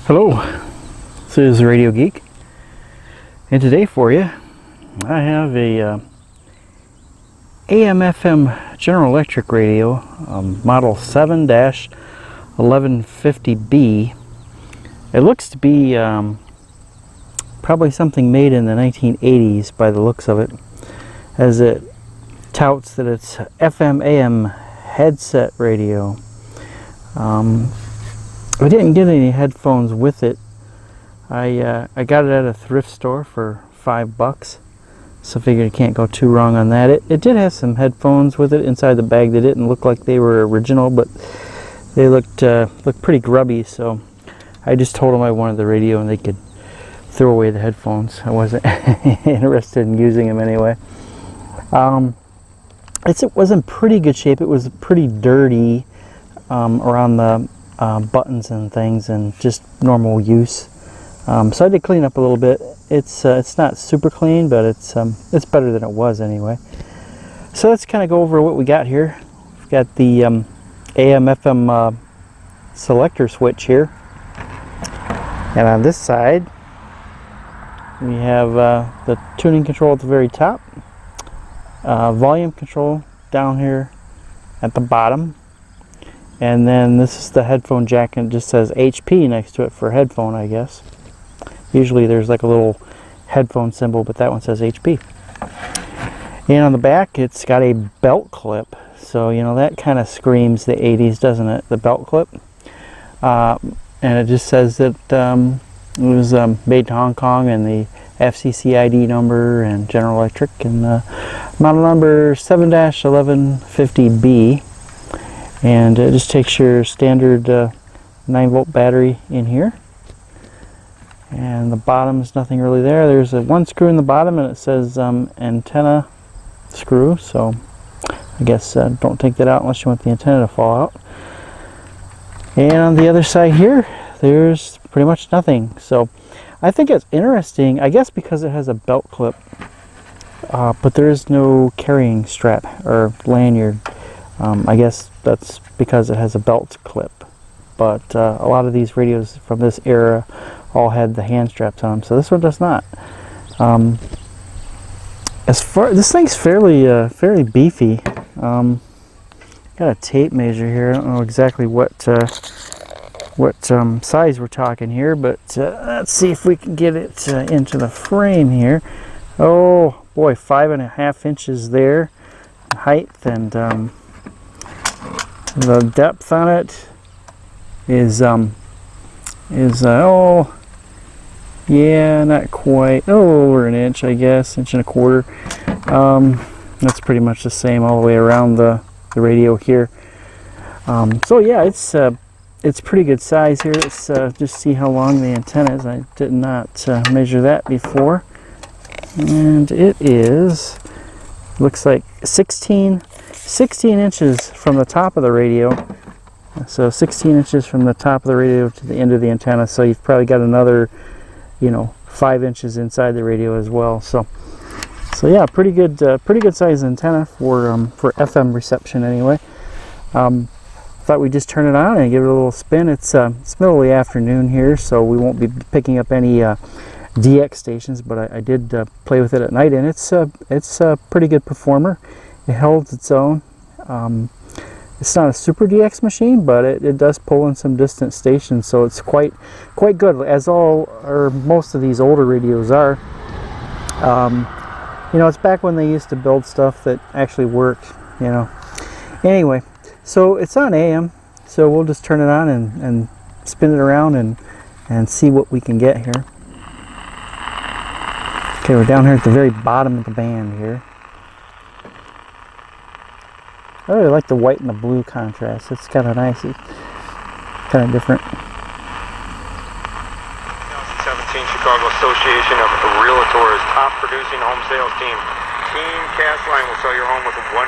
Hello, this is Radio Geek, and today for you I have a AM/FM General Electric radio, model 7-1150B. It looks to be probably something made in the 1980s by the looks of it, as it touts that it's FM/AM headset radio. I didn't get any headphones with it. I got it at a thrift store for $5, so I figured I can't go too wrong on that. It did have some headphones with it inside the bag. They didn't look like they were original, but they looked pretty grubby, so I just told them I wanted the radio and they could throw away the headphones. I wasn't interested in using them anyway. It was in pretty good shape. It was pretty dirty around the buttons and things, and just normal use. So I did clean up a little bit. It's not super clean, but it's better than it was anyway. So let's kind of go over what we got here. We've got the AM/FM selector switch here, and on this side we have the tuning control at the very top, volume control down here at the bottom. And then this is the headphone jack, and it just says HP next to it for headphone, I guess. Usually there's like a little headphone symbol, but that one says HP. And on the back, it's got a belt clip. So, you know, that kind of screams the 80s, doesn't it? The belt clip. And it just says that it was made in Hong Kong, and the FCC ID number, and General Electric, and model number 7-1150B. And it just takes your standard 9-volt battery in here. And the bottom is nothing really there. There's one screw in the bottom, and it says antenna screw. So I guess don't take that out unless you want the antenna to fall out. And on the other side here, there's pretty much nothing. So I think it's interesting, I guess because it has a belt clip, but there is no carrying strap or lanyard. I guess that's because it has a belt clip, but a lot of these radios from this era all had the hand straps on them, so this one does not. This thing's fairly beefy. Got a tape measure here. I don't know exactly what size we're talking here, but let's see if we can get it into the frame here. Oh boy, 5.5 inches there in height, and the depth on it is oh yeah, not quite, over an inch, I guess, 1.25 inches. That's pretty much the same all the way around the radio here. So yeah, it's pretty good size here. Let's just see how long the antenna is. I did not measure that before, and it is, looks like 16 inches from the top of the radio. So 16 inches from the top of the radio to the end of the antenna. So you've probably got another, 5 inches inside the radio as well. So yeah, pretty good size antenna for FM reception anyway. Thought we'd just turn it on and give it a little spin. It's middle of the afternoon here, so we won't be picking up any DX stations, but I did play with it at night, and it's a pretty good performer. It holds its own. It's not a super DX machine, but it does pull in some distant stations, so it's quite good, as all or most of these older radios are. It's back when they used to build stuff that actually worked. Anyway, so it's on AM, so we'll just turn it on and spin it around and see what we can get here. Okay, we're down here at the very bottom of the band here. I really like the white and the blue contrast. It's kind of nice, kind of different. 2017 Chicago Association of Realtors top producing home sales team. Team Castline will sell your home with a 1%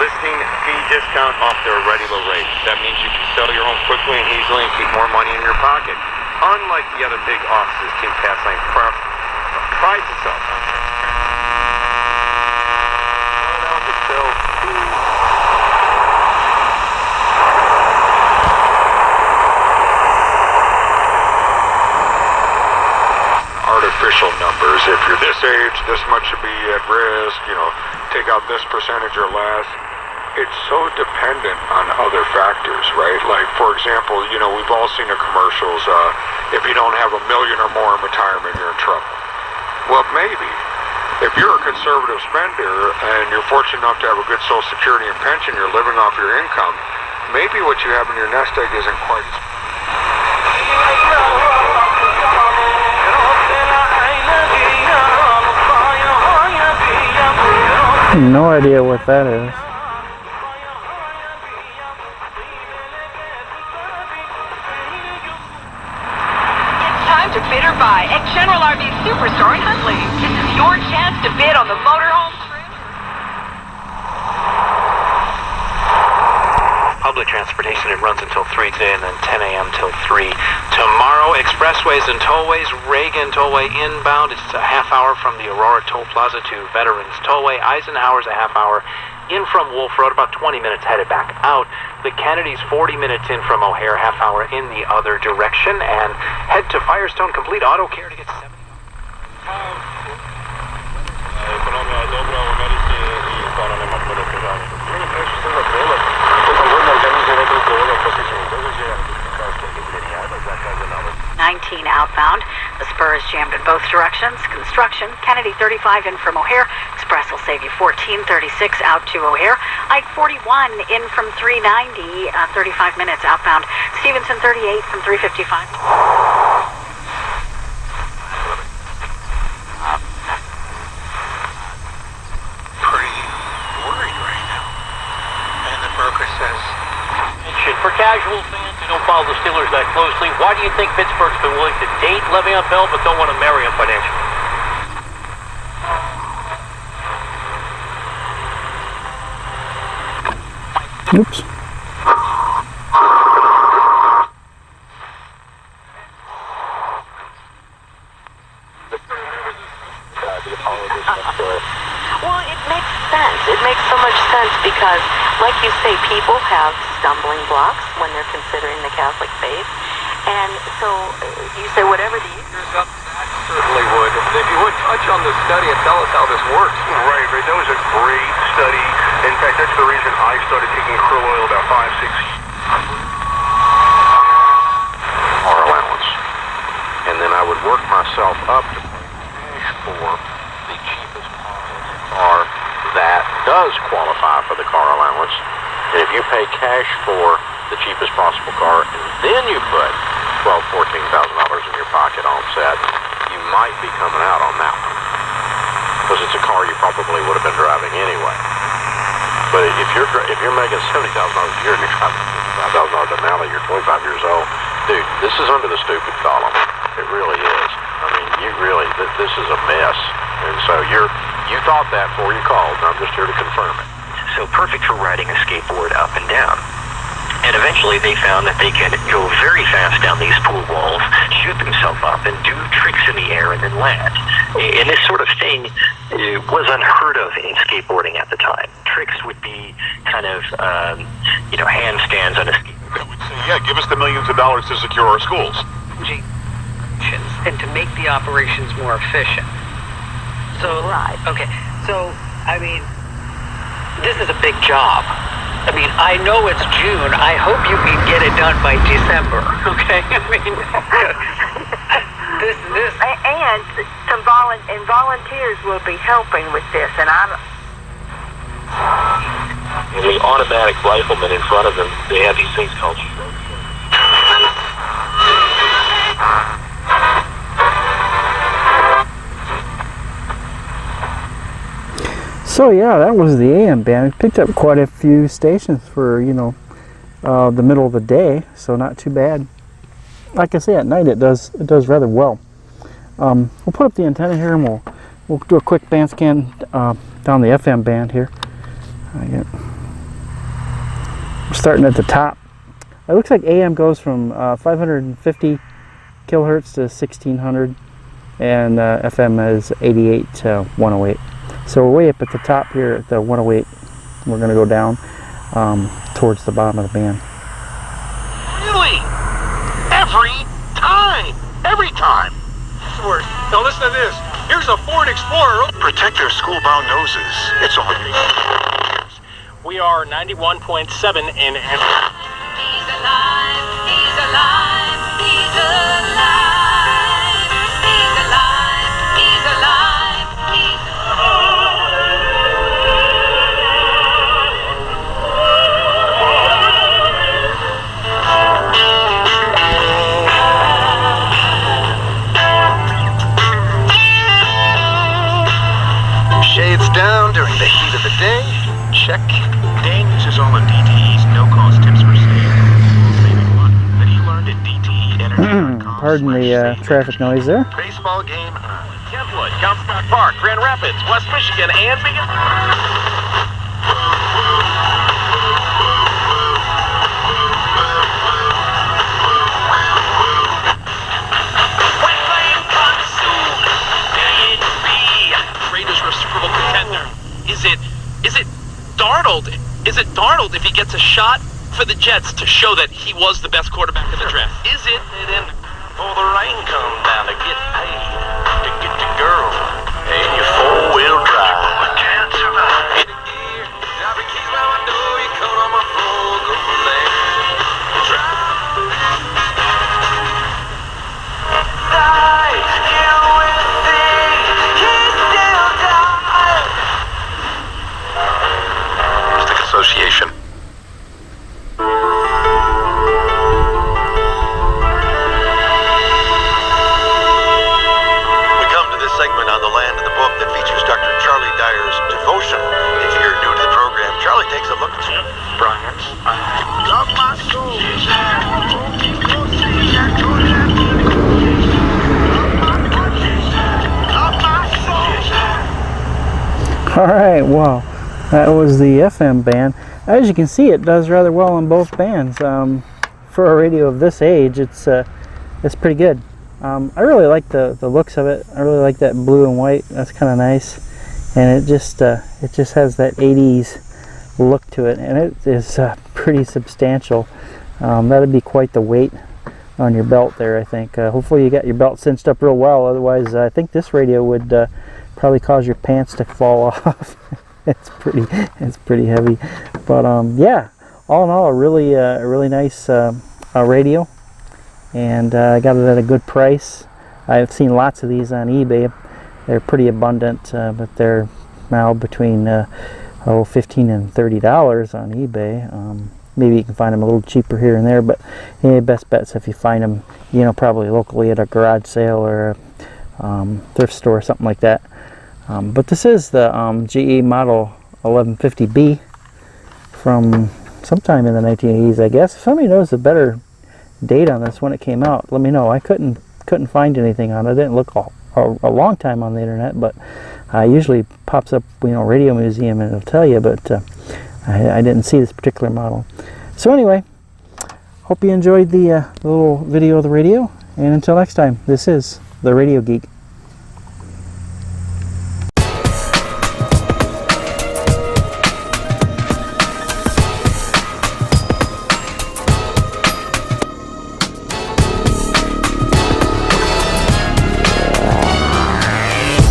listing fee discount off their regular rate. That means you can sell your home quickly and easily and keep more money in your pocket. Unlike the other big offices, Team Castline prides itself on official numbers. If you're this age, this much should be at risk, you know, take out this percentage or less. It's so dependent on other factors, right? Like, for example, you know, we've all seen the commercials, if you don't have $1 million or more in retirement, you're in trouble. Well, maybe. If you're a conservative spender and you're fortunate enough to have a good Social Security and pension, you're living off your income, maybe what you have in your nest egg isn't quite as... No idea what that is. To bid or buy at General RV Superstore in Huntley. This is your chance to bid on the motorhome trailer. Public transportation, it runs until 3 today and then 10 a.m. till 3 tomorrow. Expressways and tollways, Reagan Tollway inbound. It's a half hour from the Aurora Toll Plaza to Veterans Tollway. Eisenhower's a half hour in from Wolf Road, about 20 minutes headed back out. The Kennedy's 40 minutes in from O'Hare, half hour in the other direction. And head to Firestone Complete Auto Care to get 70. Outbound. The spur is jammed in both directions. Construction. Kennedy 35 in from O'Hare. Express will save you 14:36 out to O'Hare. Ike 41 in from 390, 35 minutes outbound. Stevenson 38 from 355. Pretty worried right now. And the broker says, for casual fans who don't follow the Steelers that closely, why do you think Pittsburgh's been willing to date Le'Veon Bell but don't want to marry him financially? Oops. Well, it makes sense. It makes so much sense because, like you say, people have stumbling blocks when they're considering the Catholic faith. And so you say whatever the... certainly would. If you would touch on the study and tell us how this works. Right. That was a great study. In fact, that's the reason I started taking krill oil about 5-6 car allowance. And then I would work myself up to cash for the cheapest car that does qualify for the car allowance. And if you pay cash for the cheapest possible car, and then you put $12,000, $14,000 in your pocket on set, you might be coming out on that one. Because it's a car you probably would have been driving anyway. But if you're making $70,000 a year and you're driving $55,000 now that you're 25 years old, dude, this is under the stupid column. It really is. I mean, this is a mess. And so you thought that before you called, and I'm just here to confirm it. So perfect for riding a skateboard up and down. And eventually they found that they can go very fast down these pool walls, shoot themselves up, and do tricks in the air and then land. And this sort of thing was unheard of in skateboarding at the time. Tricks would be kind of, handstands on a skateboard. I would say, yeah, give us the millions of dollars to secure our schools. And to make the operations more efficient. So, Right. Okay, so, I mean, this is a big job. I mean, I know it's June. I hope you can get it done by December, okay? I mean, this. And some volunteers will be helping with this, and I'm... And the automatic riflemen in front of them, they have these things called... So yeah, that was the AM band. It picked up quite a few stations for, the middle of the day, so not too bad. Like I say, at night it does rather well. We'll put up the antenna here and we'll do a quick band scan down the FM band here. We're starting at the top. It looks like AM goes from 550 kilohertz to 1600, and FM is 88 to 108. So we're way up at the top here at the 108. We're going to go down towards the bottom of the band. Really? Every time! Every time! We're Now listen to this. Here's a Ford Explorer. Protect their school-bound noses. It's all you. We are 91.7 in. He's alive, he's alive, he's alive. He's alive, he's alive, he's Shades down during the heat of the day. Check. Dan uses all of DTE's no-cost tips for saving money that he learned at DTEenergy.com. Pardon the traffic noise there. Baseball game. Kentwood, Comstock Park, Grand Rapids, West Michigan, and Raiders are a Super Bowl contender. Is it Darnold? Is it Darnold if he gets a shot for the Jets to show that he was the best quarterback in the draft? Is it then For the rain come down to get paid, to get the girl, and your four-wheel drive. I can't survive. Hit the gear, drop the keys by my door, you coat on my floor, go from there. Drive. Die, you will see, he's still dying. Mystic Association. Segment on the land of the book that features Dr. Charlie Dyer's devotional. If you're new to the program, Charlie takes a look at Brian's. Love my soul. All right, well, that was the FM band. As you can see, it does rather well on both bands. For a radio of this age, it's pretty good. I really like the looks of it. I really like that blue and white. That's kind of nice, and it just has that 80s look to it, and it is pretty substantial. That'd be quite the weight on your belt there, I think. Hopefully you got your belt cinched up real well. Otherwise, I think this radio would probably cause your pants to fall off. It's pretty heavy, but yeah. All in all, a really nice radio. And I got it at a good price. I've seen lots of these on eBay. They're pretty abundant, but they're now between $15 and $30 on eBay. Maybe you can find them a little cheaper here and there, but best bet's if you find them, probably locally at a garage sale or a thrift store, something like that. But this is the GE model 1150B from sometime in the 1980s, I guess. If somebody knows a better date on this when it came out, let me know. I couldn't find anything on it. I didn't look a long time on the internet, but usually pops up, Radio Museum, and it'll tell you, but I didn't see this particular model. So anyway, hope you enjoyed the little video of the radio, and until next time, this is the Radio Geek.